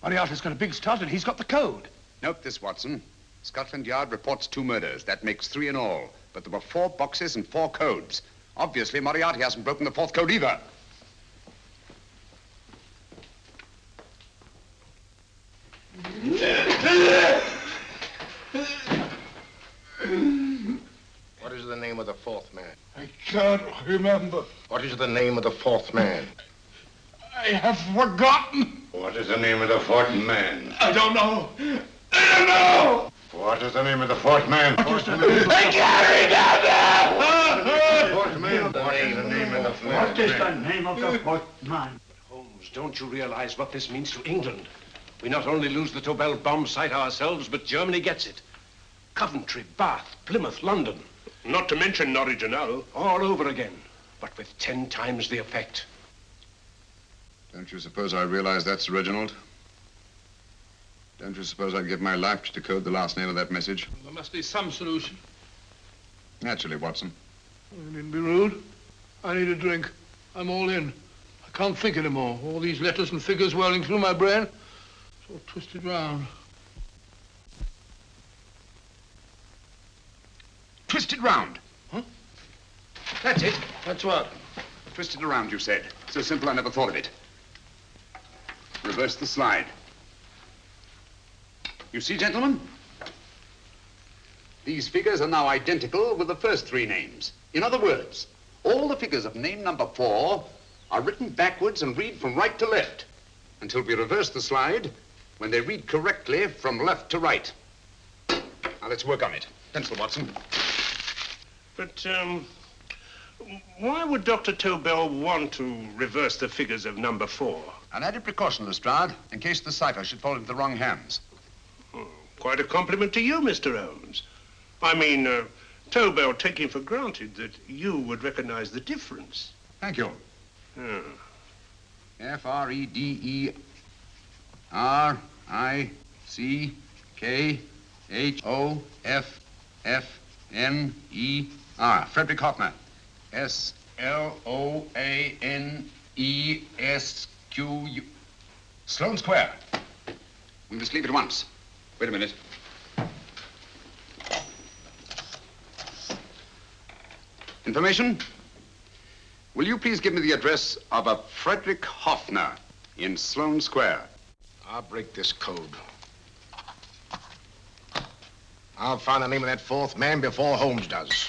Moriarty's got a big start and he's got the code. Note this, Watson. Scotland Yard reports 2 murders. That makes 3 in all. But there were 4 boxes and 4 codes. Obviously, Moriarty hasn't broken the 4th code either. What is the name of the 4th man? I can't remember. What is the name of the 4th man? I have forgotten. What is the name of the 4th man? I don't know. I don't know. What is the name of the 4th man? I can't remember. 4th man. What is the name of the 4th man? What is the name of the 4th man? Holmes, don't you realize what this means to England? We not only lose the Tobel bomb site ourselves, but Germany gets it. Coventry, Bath, Plymouth, London. Not to mention Norwich and Hull. All over again, but with 10 times the effect. Don't you suppose I realize that's Reginald? Don't you suppose I'd give my life to decode the last name of that message? There must be some solution. Naturally, Watson. I needn't be rude. I need a drink. I'm all in. I can't think anymore. All these letters and figures whirling through my brain. It's all twisted round. Twisted round. Huh? That's it. That's what? Twisted around, you said. So simple, I never thought of it. Reverse the slide. You see, gentlemen? These figures are now identical with the first 3 names. In other words, all the figures of name number 4 are written backwards and read from right to left until we reverse the slide when they read correctly from left to right. Now, let's work on it. Pencil, Watson. But, why would Dr. Tobel want to reverse the figures of number 4? An added precaution, Lestrade, in case the cipher should fall into the wrong hands. Quite a compliment to you, Mr. Holmes. I mean, Tobel taking for granted that you would recognize the difference. Thank you. F-R-E-D-E-R-I-C-K-H-O-F-F-N-E-R. Frederick Hoffner. S-L-O-A-N-E-S-Q-U. Sloane Square. We must leave at once. Wait a minute. Information? Will you please give me the address of a Frederick Hoffner in Sloane Square? I'll break this code. I'll find the name of that 4th man before Holmes does.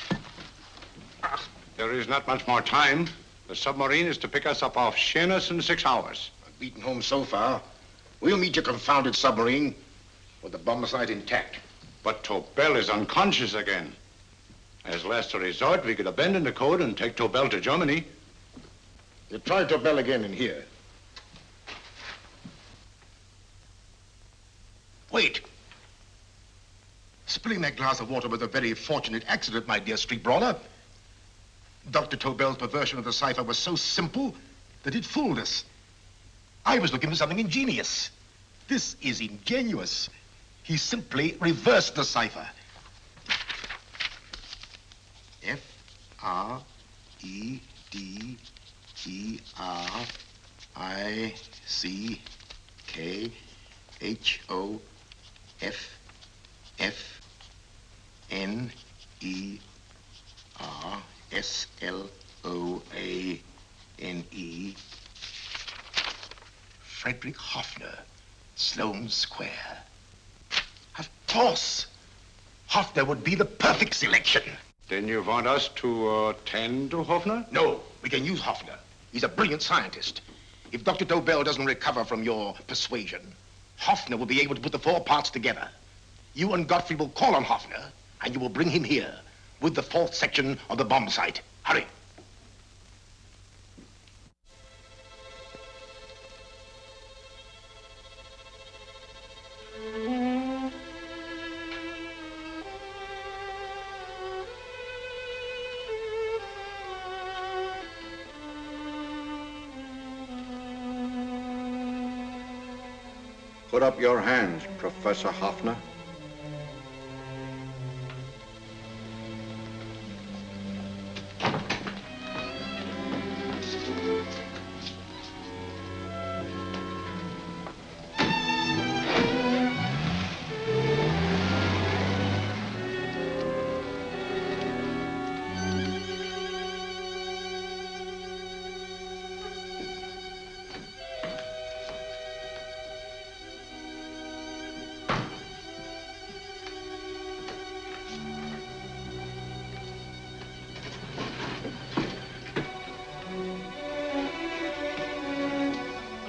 There is not much more time. The submarine is to pick us up off Sheerness in 6 hours. I've beaten Holmes so far. We'll meet your confounded submarine with the bomb site intact. But Tobel is unconscious again. As last resort, we could abandon the code and take Tobel to Germany. You try Tobel again in here. Wait. Spilling that glass of water was a very fortunate accident, my dear street brawler. Dr. Tobel's perversion of the cipher was so simple that it fooled us. I was looking for something ingenious. This is ingenuous. He simply reversed the cipher. F-R-E-D-E-R-I-C-K-H-O-F-F-N-E-R-S-L-O-A-N-E. Frederick Hoffner, Sloane Square. Of course. Hoffner would be the perfect selection. Then you want us to attend to Hoffner? No, we can use Hoffner. He's a brilliant scientist. If Dr. Tobel doesn't recover from your persuasion, Hoffner will be able to put the 4 parts together. You and Godfrey will call on Hoffner, and you will bring him here with the 4th section of the bomb site. Hurry. Put up your hands, Professor Hoffner.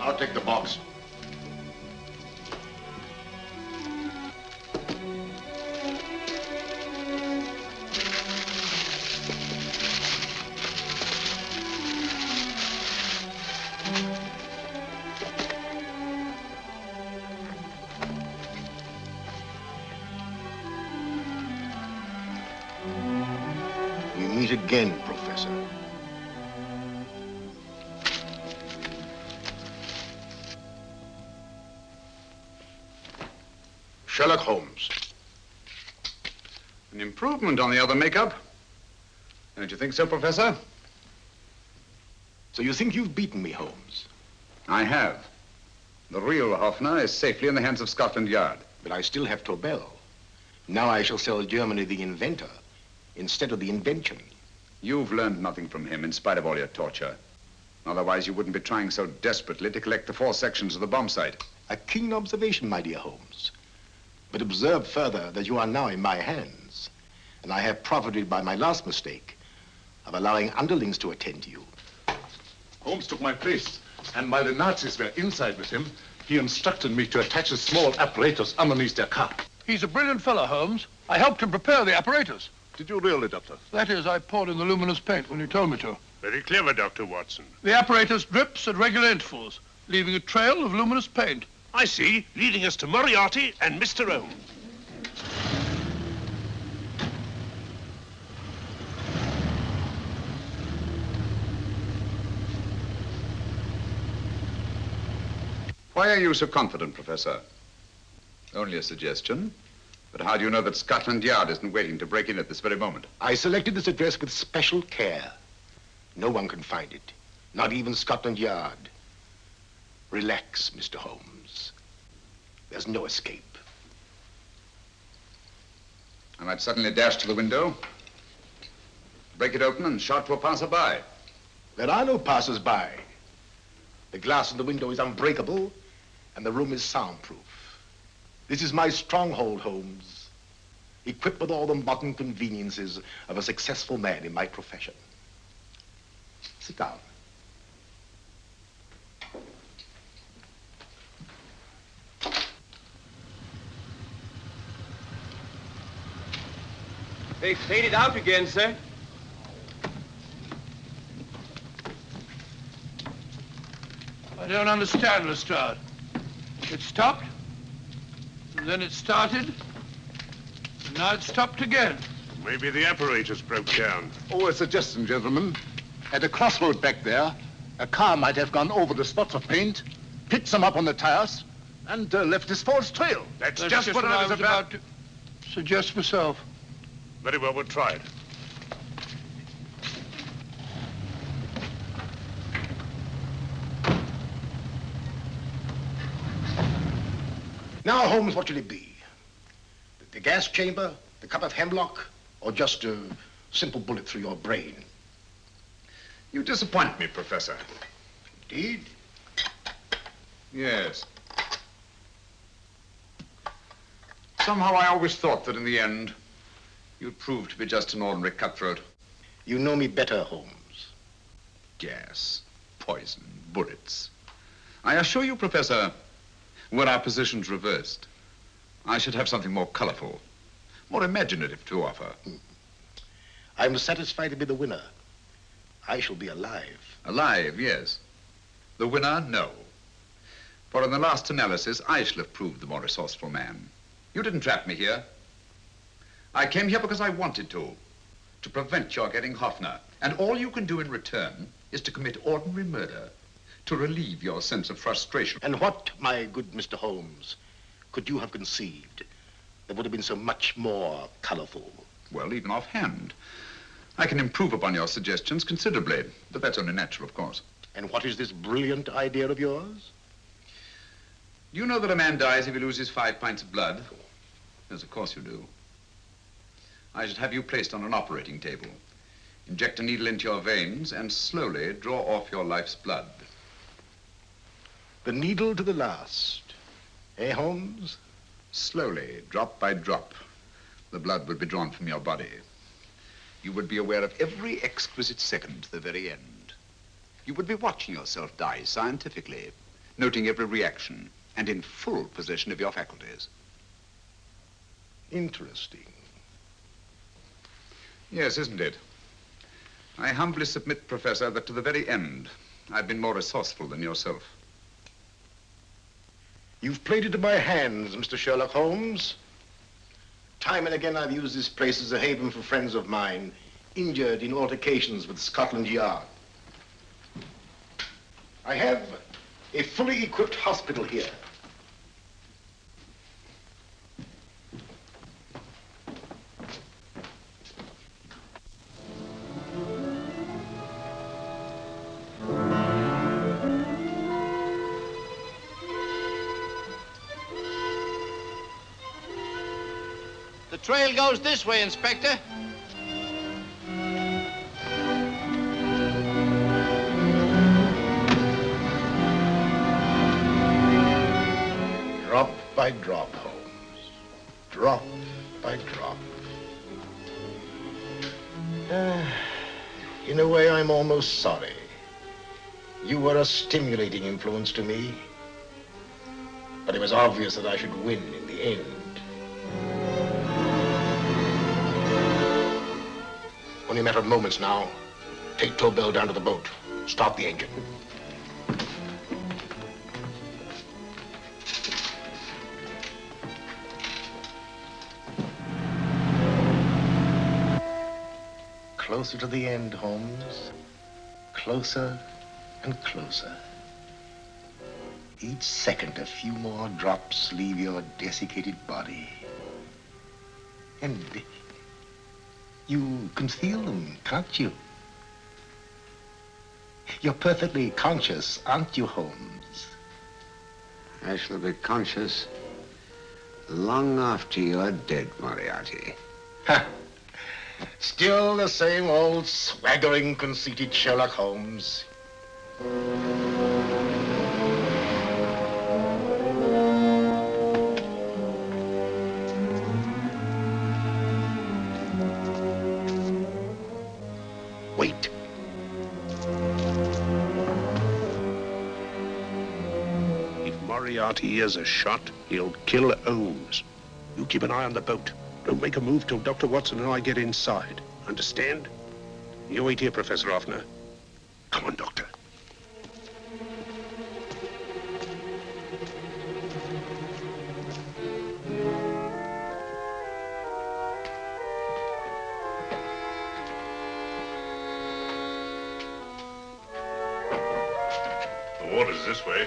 I'll take the box. We meet again, Professor. Sherlock Holmes. An improvement on the other makeup. Don't you think so, Professor? So you think you've beaten me, Holmes? I have. The real Hoffner is safely in the hands of Scotland Yard. But I still have Tobel. Now I shall sell Germany the inventor instead of the invention. You've learned nothing from him in spite of all your torture. Otherwise, you wouldn't be trying so desperately to collect the 4 sections of the bomb site. A keen observation, my dear Holmes. But observe further that you are now in my hands, and I have profited by my last mistake of allowing underlings to attend to you. Holmes took my place, and while the Nazis were inside with him, he instructed me to attach a small apparatus underneath their car. He's a brilliant fellow, Holmes. I helped him prepare the apparatus. Did you really, Doctor? That is, I poured in the luminous paint when you told me to. Very clever, Dr. Watson. The apparatus drips at regular intervals, leaving a trail of luminous paint. I see, leading us to Moriarty and Mr. Holmes. Why are you so confident, Professor? Only a suggestion. But how do you know that Scotland Yard isn't waiting to break in at this very moment? I selected this address with special care. No one can find it, not even Scotland Yard. Relax, Mr. Holmes. There's no escape. I might suddenly dash to the window, break it open, and shout to a passerby. There are no passers-by. The glass in the window is unbreakable, and the room is soundproof. This is my stronghold, Holmes, equipped with all the modern conveniences of a successful man in my profession. Sit down. They faded out again, sir. I don't understand, Lestrade. It stopped, and then it started, and now it stopped again. Maybe the apparatus broke down. Oh, a suggestion, gentlemen. At a crossroad back there, a car might have gone over the spots of paint, picked some up on the tires, and left this false trail. That's just what I was about to suggest myself. Very well, we'll try it. Now, Holmes, what should it be? The gas chamber, the cup of hemlock, or just a simple bullet through your brain? You disappoint me, Professor. Indeed? Yes. Somehow I always thought that in the end, you'd prove to be just an ordinary cutthroat. You know me better, Holmes. Gas, poison, bullets. I assure you, Professor, were our positions reversed, I should have something more colorful, more imaginative to offer. I'm satisfied to be the winner. I shall be alive. Alive, yes. The winner, no. For in the last analysis, I shall have proved the more resourceful man. You didn't trap me here. I came here because I wanted to prevent your getting Hoffner. And all you can do in return is to commit ordinary murder, to relieve your sense of frustration. And what, my good Mr. Holmes, could you have conceived that would have been so much more colorful? Well, even offhand, I can improve upon your suggestions considerably, but that's only natural, of course. And what is this brilliant idea of yours? Do you know that a man dies if he loses 5 pints of blood? Yes, of course you do. I should have you placed on an operating table. Inject a needle into your veins and slowly draw off your life's blood. The needle to the last. Eh, Holmes? Slowly, drop by drop, the blood would be drawn from your body. You would be aware of every exquisite second to the very end. You would be watching yourself die scientifically, noting every reaction, and in full possession of your faculties. Interesting. Yes, isn't it? I humbly submit, Professor, that to the very end, I've been more resourceful than yourself. You've played into my hands, Mr. Sherlock Holmes. Time and again I've used this place as a haven for friends of mine, injured in altercations with Scotland Yard. I have a fully equipped hospital here. The trail goes this way, Inspector. Drop by drop, Holmes. Drop by drop. In a way, I'm almost sorry. You were a stimulating influence to me. But it was obvious that I should win in the end. Only a matter of moments now. Take Tobel down to the boat. Start the engine. Closer to the end, Holmes. Closer and closer. Each second, a few more drops leave your desiccated body. And you can feel them, can't you? You're perfectly conscious, aren't you, Holmes? I shall be conscious long after you're dead, Moriarty. Ha! Still the same old swaggering, conceited Sherlock Holmes. Wait. If Moriarty hears a shot, he'll kill Holmes. You keep an eye on the boat. Don't make a move till Dr. Watson and I get inside. Understand? You wait here, Professor Offner. Come on, Doctor. The water's this way.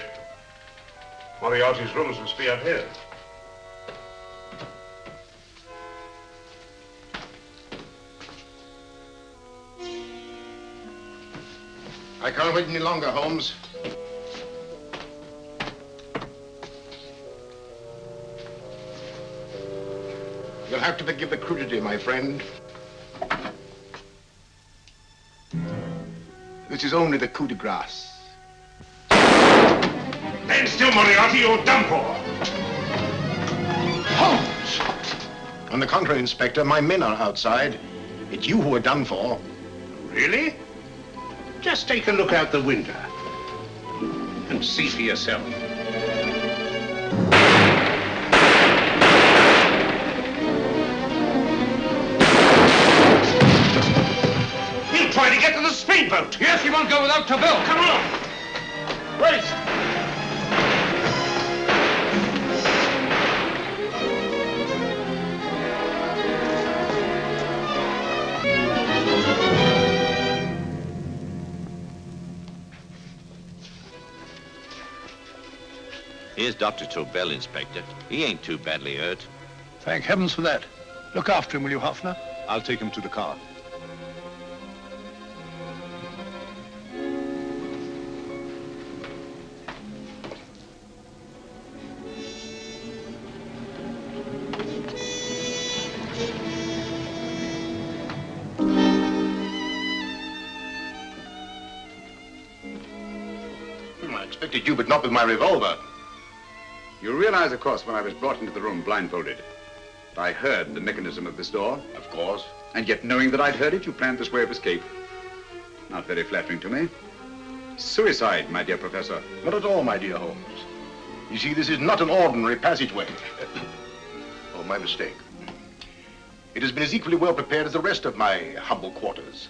Moriarty's rooms must be up here. I can't wait any longer, Holmes. You'll have to forgive the crudity, my friend. This is only the coup de grace. Stand still, Moriarty, you're done for. Holmes! On the contrary, Inspector, my men are outside. It's you who are done for. Really? Just take a look out the window and see for yourself. He'll try to get to the speedboat. Yes, he won't go without Tobel. Come on. Right. Here's Dr. Tobel, Inspector. He ain't too badly hurt. Thank heavens for that. Look after him, will you, Hoffner? I'll take him to the car. I expected you, but not with my revolver. You realize, of course, when I was brought into the room blindfolded, that I heard the mechanism of this door? Of course. And yet, knowing that I'd heard it, you planned this way of escape. Not very flattering to me. Suicide, my dear Professor. Not at all, my dear Holmes. You see, this is not an ordinary passageway. Oh, my mistake. It has been as equally well prepared as the rest of my humble quarters.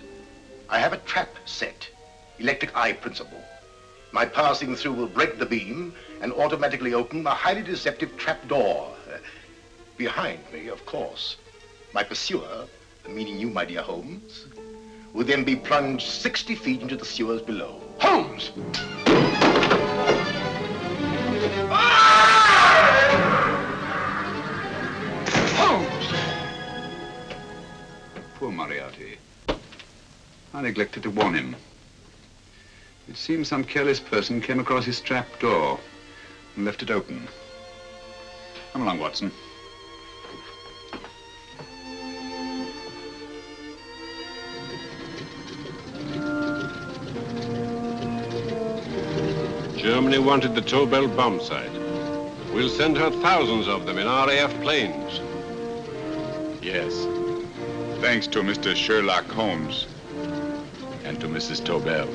I have a trap set, electric eye principle. My passing through will break the beam and automatically open a highly deceptive trap door. Behind me, of course, my pursuer, meaning you, my dear Holmes, will then be plunged 60 feet into the sewers below. Holmes! Holmes! Poor Moriarty. I neglected to warn him. It seems some careless person came across his trap door and left it open. Come along, Watson. Germany wanted the Tobel bomb site. We'll send her thousands of them in RAF planes. Yes. Thanks to Mr. Sherlock Holmes and to Mrs. Tobel.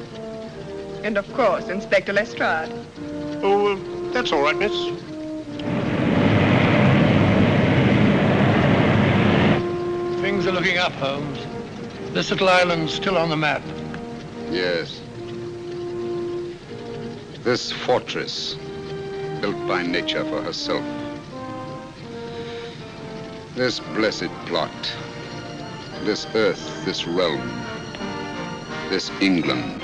And of course, Inspector Lestrade. Oh, that's all right, miss. Things are looking up, Holmes. This little island's still on the map. Yes. This fortress, built by nature for herself. This blessed plot. This earth, this realm. This England.